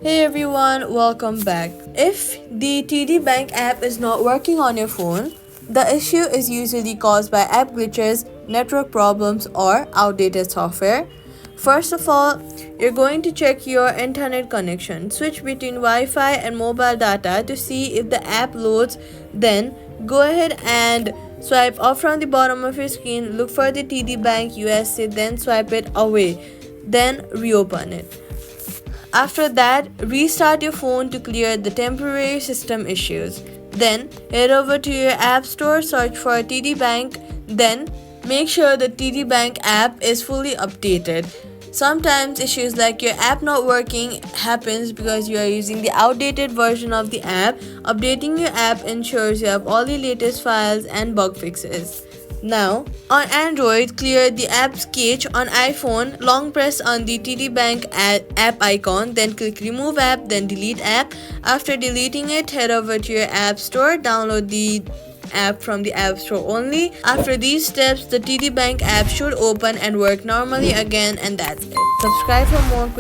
Hey everyone, welcome back. If the TD Bank app is not working on your phone, the issue is usually caused by app glitches, network problems, or outdated software. First of all, you're going to check your internet connection. Switch between Wi Fi and mobile data to see if the app loads. Then, go ahead and swipe up from the bottom of your screen, look for the TD Bank USA, then swipe it away. Then, reopen it. After that, restart your phone to clear the temporary system issues. Then, head over to your app store, search for TD Bank, then make sure the TD Bank app is fully updated. Sometimes issues like your app not working happens because you are using the outdated version of the app. Updating your app ensures you have all the latest files and bug fixes. Now, on Android, clear the app's cache. On iPhone, long press on the TD Bank app icon, then click remove app, then delete app. After deleting it, head over to your app store, download the app from the app store only. After these steps, the TD Bank app should open and work normally again, and that's it. Subscribe for more quick